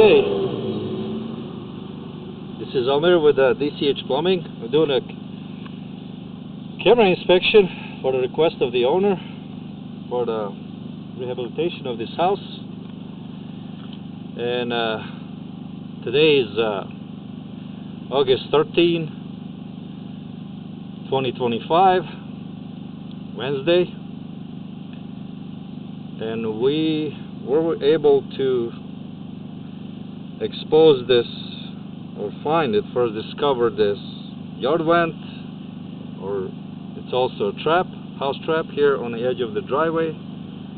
Okay, this is Amir with DCH Plumbing. We're doing a camera inspection for the request of the owner for the rehabilitation of this house. And today is August 13, 2025, Wednesday, and we were able to expose this, or find it, first discover this yard vent, or it's also a trap, house trap here on the edge of the driveway.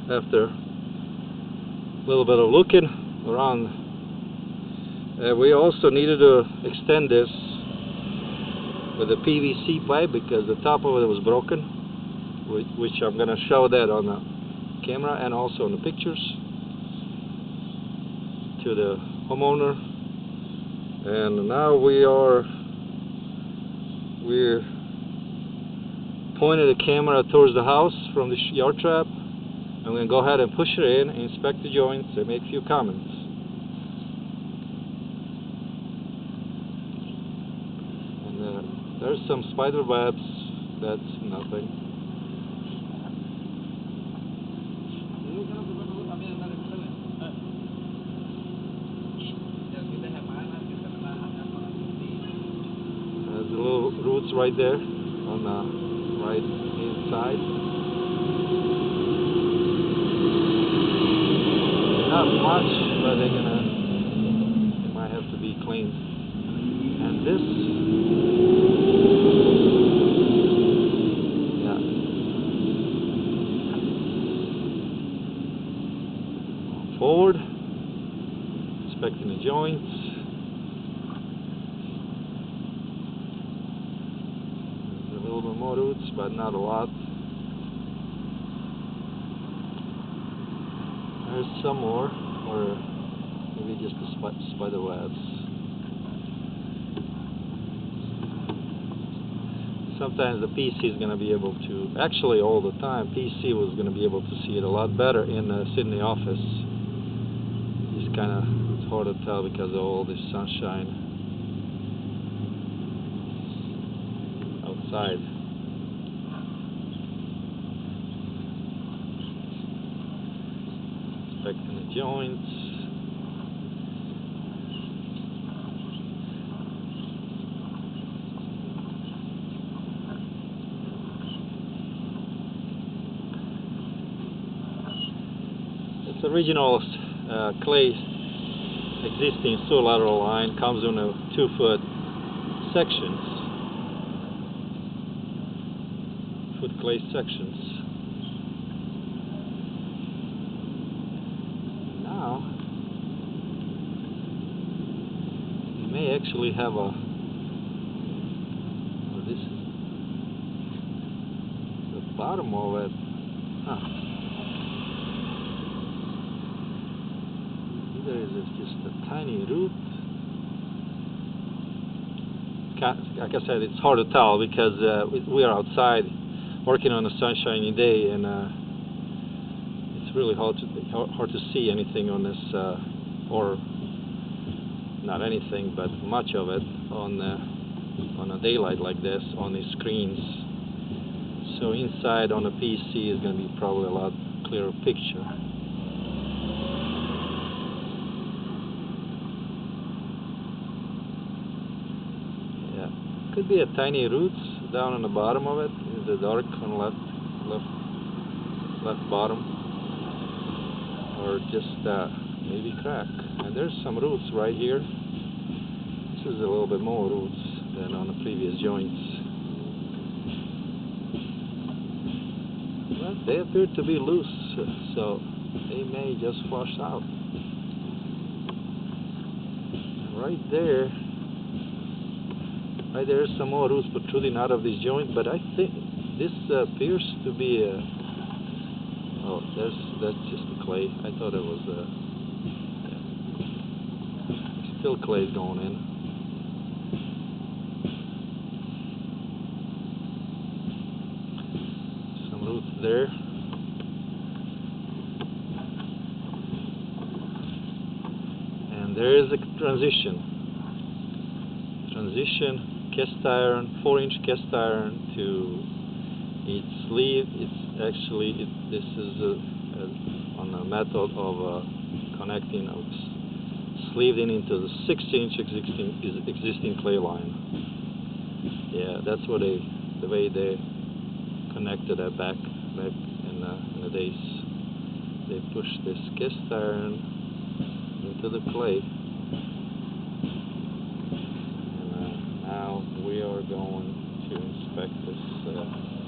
After a little bit of looking around, we also needed to extend this with a PVC pipe because the top of it was broken, which I'm going to show that on the camera and also in the pictures to the homeowner. And now we're pointing the camera towards the house from the yard trap. I'm going to go ahead and push it in, inspect the joints, and make a few comments. And there's some spider webs. That's nothing. There's the little roots right there on the right inside. Not much, but they might have to be cleaned. And this, yeah. Forward, inspecting the joints. There's a little bit more roots, but not a lot. There's some more, or maybe just the spider webs. Sometimes the PC is going to be able to, actually all the time, PC was going to be able to see it a lot better in sitting in the office. It's hard to tell because of all this sunshine outside. Inspecting the joints. It's original clay existing sewer lateral line, comes in a 2-foot sections, foot clay sections. Now you may actually have a, this is the bottom of it. Either is it just a tiny root. Like I said, it's hard to tell because we are outside working on a sunshiny day, and it's really hard to see anything on this, or not anything, but much of it on a daylight like this on these screens. So inside on a PC is going to be probably a lot clearer picture. Yeah, could be a tiny roots down on the bottom of it, in the dark on the left bottom, or just maybe crack. And there's some roots right here. This is a little bit more roots than on the previous joints. Well, they appear to be loose, so they may just flush out. Right there is some more roots protruding out of this joint, but I think this appears to be oh, that's just the clay. I thought it was still clay going in. Some roots there. And And there is a transition cast iron, 4-inch cast iron to each sleeve. It's actually this is on a method of connecting sleeved in into the 6-inch existing clay line. Yeah, that's what the way they connected that back in the days. They pushed this cast iron into the clay, and now we are going to inspect this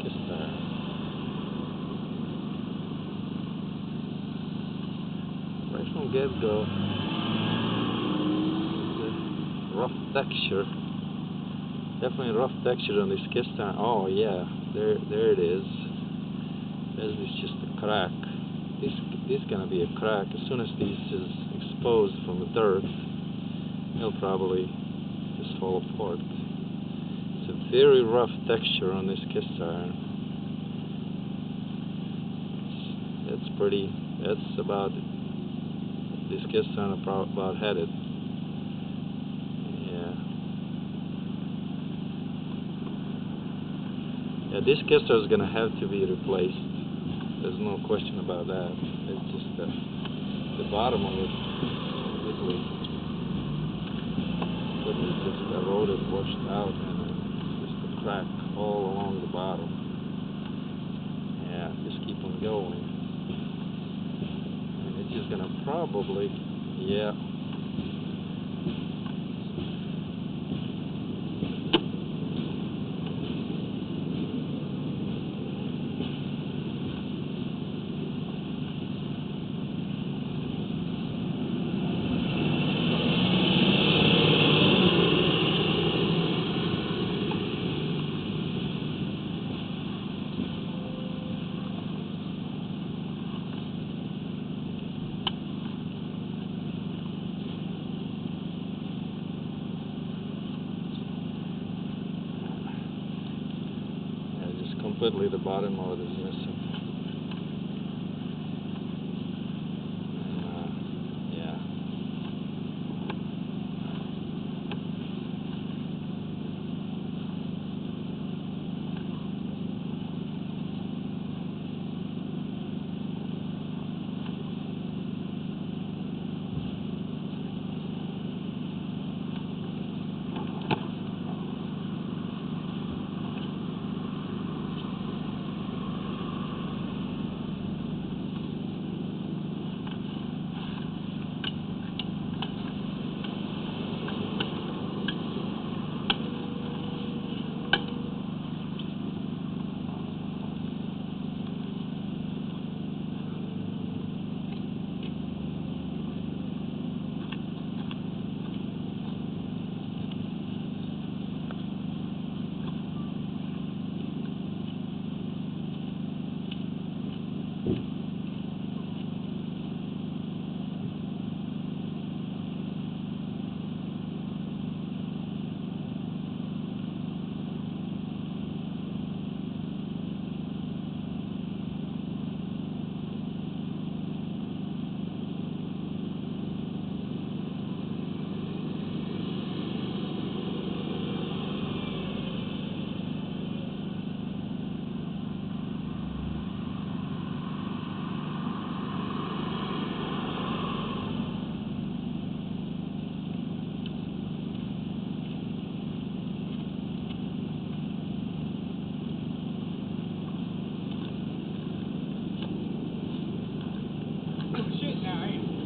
cast iron. Right from get-go, the rough texture, definitely rough texture on this cast iron. Oh yeah, there it is. There's just a crack. This is gonna be a crack as soon as this is exposed from the dirt. It'll probably just fall apart. It's a very rough texture on this cast iron. That's about this cast iron about headed. Yeah, this cast iron is gonna have to be replaced. There's no question about that. It's just the bottom of it completely just eroded, washed out, and just a crack all along the bottom. Yeah, just keep on going. And it's just gonna probably, yeah. Completely the bottom of it is missing.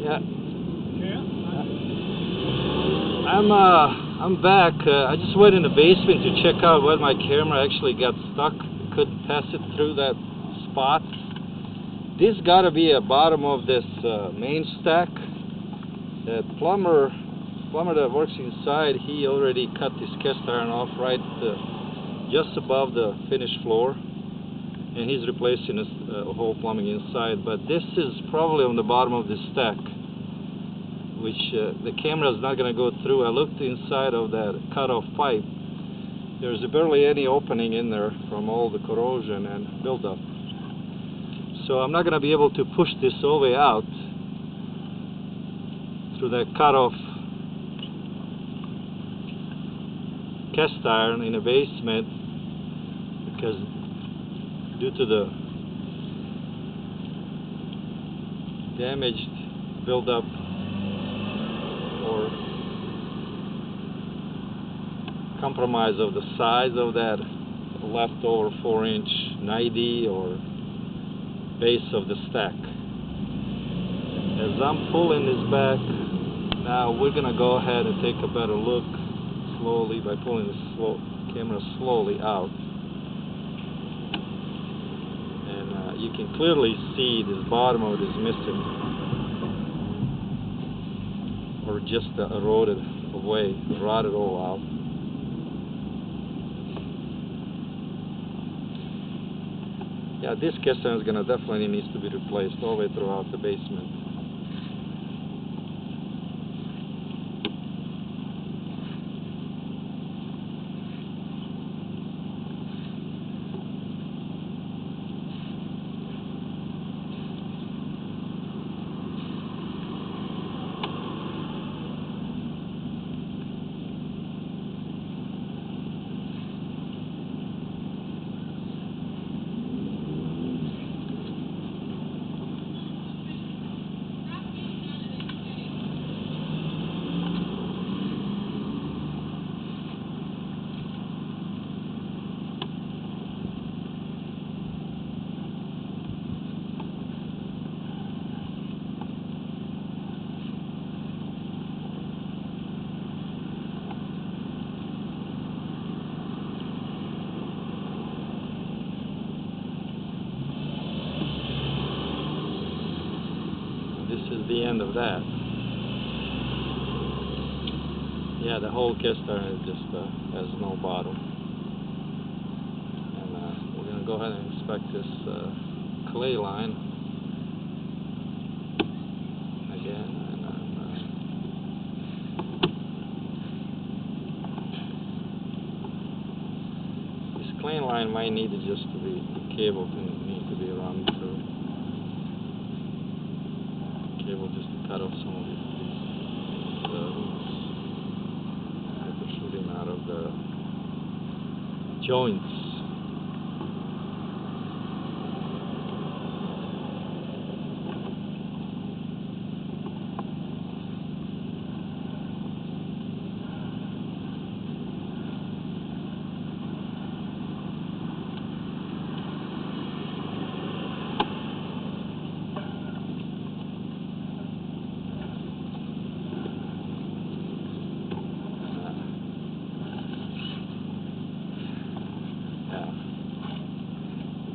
Yeah. Yeah. I'm back. I just went in the basement to check out where my camera actually got stuck. Couldn't pass it through that spot. This got to be a bottom of this main stack. The plumber that works inside, he already cut this cast iron off right just above the finished floor, and he's replacing this whole plumbing inside. But this is probably on the bottom of the stack, which the camera is not going to go through. I looked inside of that cut-off pipe. There's barely any opening in there from all the corrosion and buildup. So I'm not going to be able to push this all the way out through that cut-off cast iron in a basement because due to the damaged buildup or compromise of the size of that leftover 4-inch 90 or base of the stack. As I'm pulling this back, now we're gonna go ahead and take a better look slowly by pulling the camera slowly out, and you can clearly see this bottom of it is missing or just eroded away, rotted all out. Yeah, this cast iron is gonna definitely needs to be replaced all the way throughout the basement. This is the end of that. Yeah, the whole cast iron just has no bottom. And we're going to go ahead and inspect this clay line again. And this clay line might need to just to be, the cable need to be run through. Cable just to cut off some of these roots that are shooting out of the joints.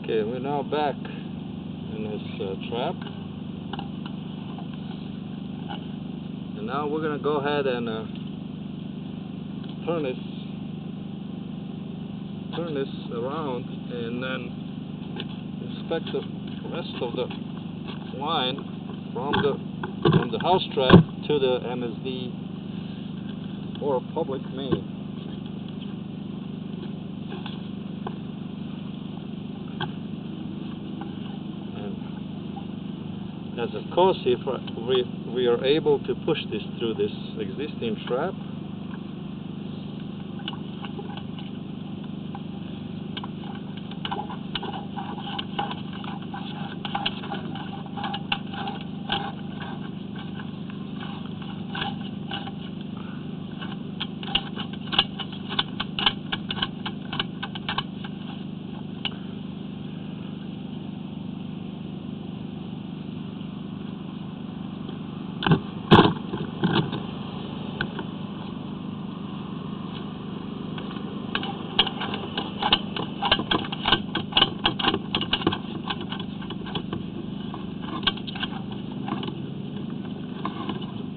Okay, we're now back in this trap, and now we're going to go ahead and turn this around and then inspect the rest of the line from the house trap to the MSD or a public main. As of course, if we are able to push this through this existing trap,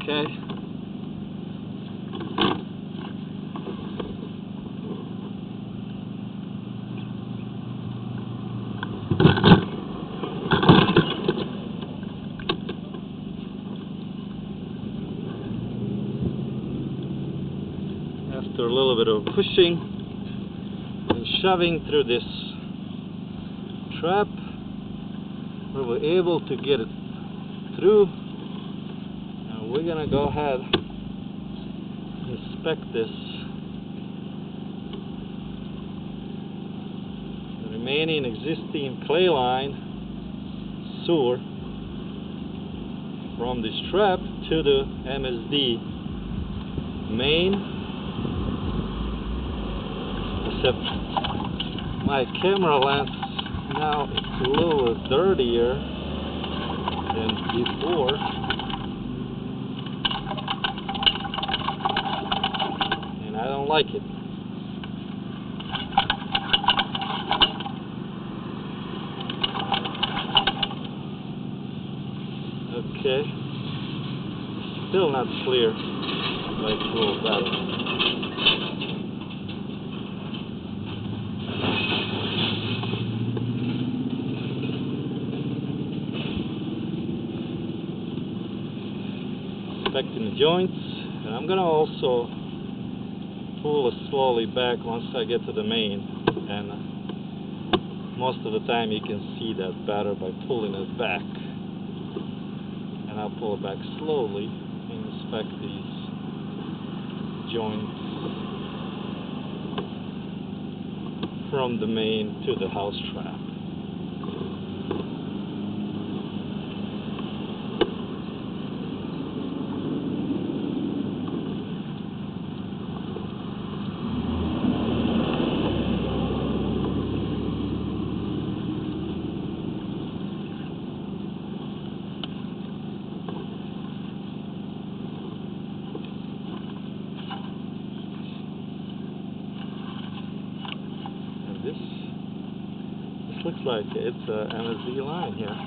okay. After a little bit of pushing and shoving through this trap, we were able to get it through. We're gonna go ahead and inspect this remaining existing clay line sewer from this trap to the MSD main, except my camera lens now it's a little dirtier than before, and I don't like it. Okay, still not clear, like a little better. Inspecting the joints, and I'm gonna also pull it slowly back once I get to the main, and most of the time you can see that better by pulling it back. And I'll pull it back slowly and inspect these joints from the main to the house trap. This looks like it's a MSD line here.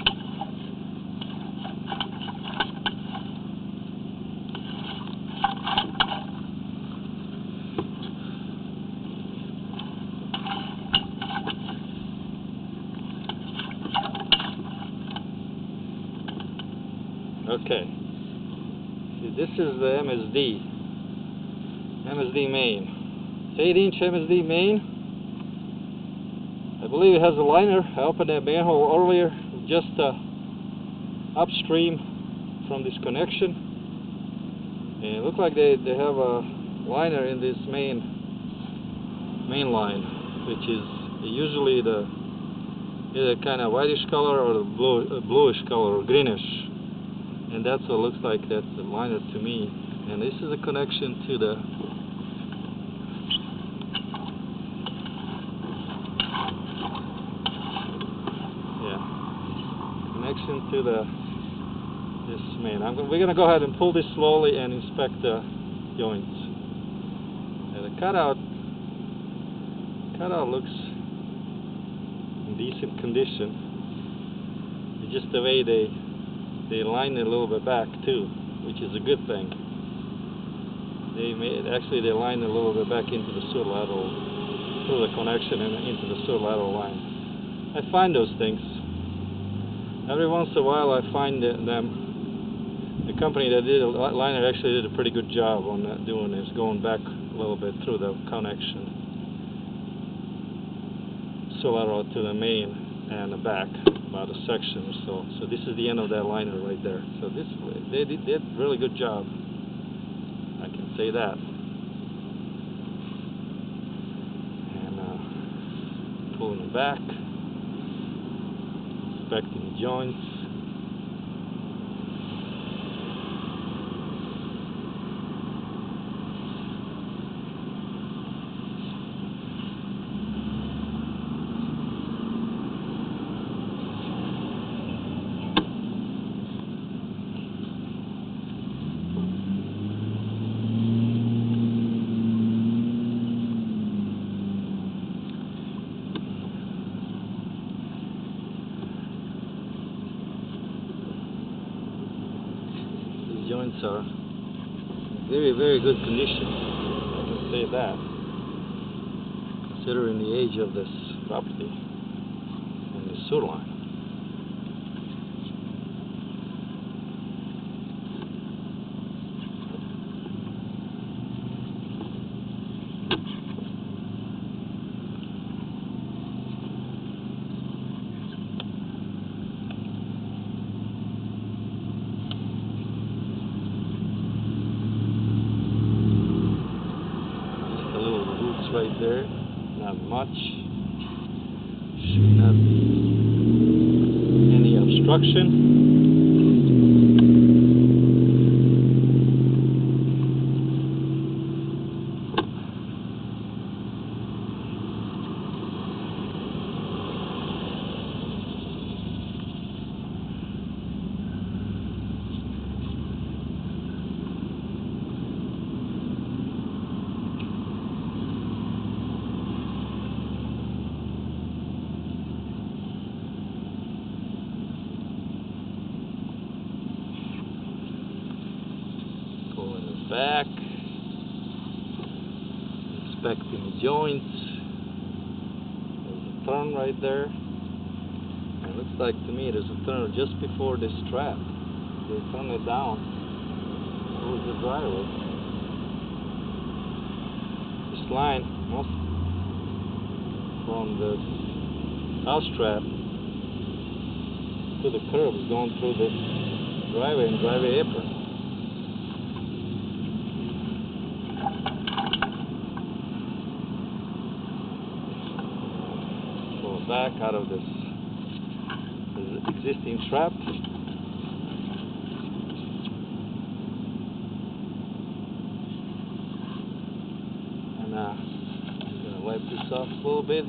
Okay. See, this is the MSD main. It's 8-inch MSD main. I believe it has a liner. I opened that manhole earlier, just upstream from this connection, and it looks like they have a liner in this main line, which is usually either kind of whitish color or the bluish color or greenish, and that's what it looks like. That's the liner to me. And this is a connection to the this main. We're going to go ahead and pull this slowly and inspect the joints. And the cutout looks in decent condition. It's just the way they line it a little bit back too, which is a good thing. They line it a little bit back into the sewer lateral, through the connection and into the sewer lateral line. I find those things. Every once in a while I find them. The company that did the liner actually did a pretty good job on that, doing this, going back a little bit through the connection, so lateral to the main and the back, about a section or so. So this is the end of that liner right there. So they did a really good job. I can say that. And pulling it back. Inspecting the joints. Joints are in very, very good condition. I can say that, considering the age of this property and the sewer line. Right there, not much. construction. Pulling it back, inspecting joints. There's a turn right there. It looks like to me there's a turn just before this trap. They turn it down towards the driveway. This line must from the house trap to the curb is going through the driveway and driveway apron. Pull it back out of this existing trap. And I'm going to wipe this off a little bit.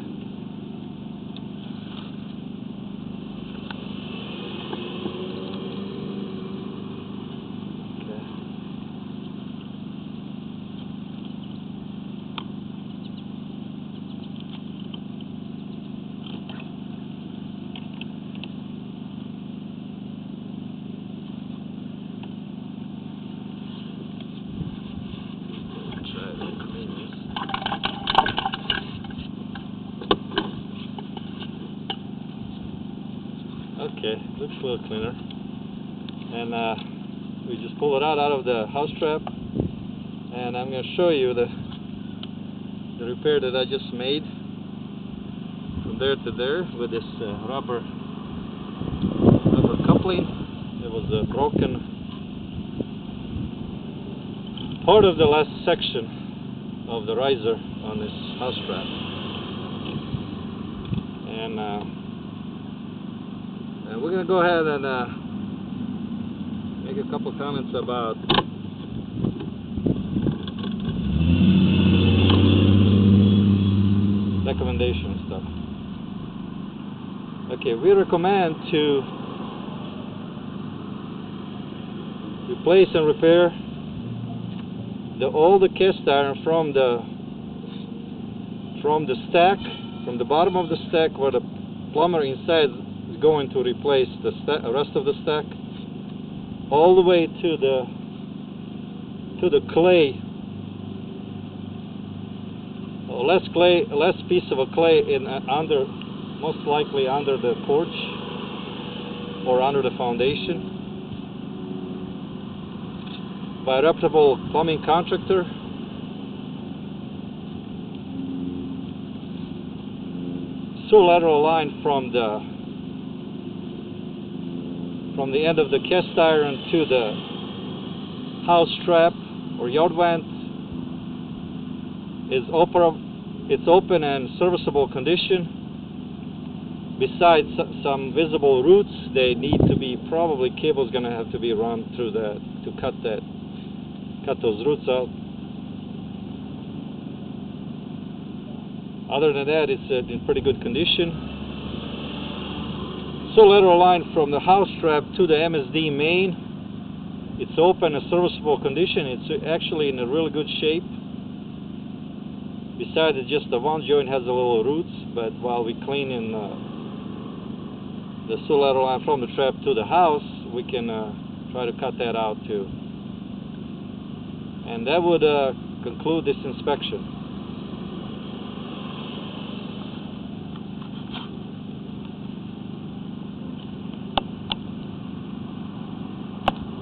Okay, looks a little cleaner. And we just pull it out of the house trap, and I'm going to show you the repair that I just made from there to there with this rubber coupling. It was a broken part of the last section of the riser on this house trap. And we're going to go ahead and make a couple comments about recommendation and stuff. Okay, we recommend to replace and repair all the cast iron from the stack, from the bottom of the stack where the plumber inside is going to replace the rest of the stack, all the way to the clay, less piece of a clay in under, most likely under the porch or under the foundation, by a reputable plumbing contractor. Sewer lateral line from the end of the cast iron to the house trap or yard vent is it's open and serviceable condition. Besides some visible roots, they need to be, probably cables gonna have to be run through that to cut those roots out. Other than that, it's in pretty good condition. So lateral line from the house trap to the MSD main, it's open and serviceable condition. It's actually in a really good shape. Besides, it's just the one joint has a little roots, but while we clean in the sewer lateral line from the trap to the house, we can try to cut that out too. And that would conclude this inspection.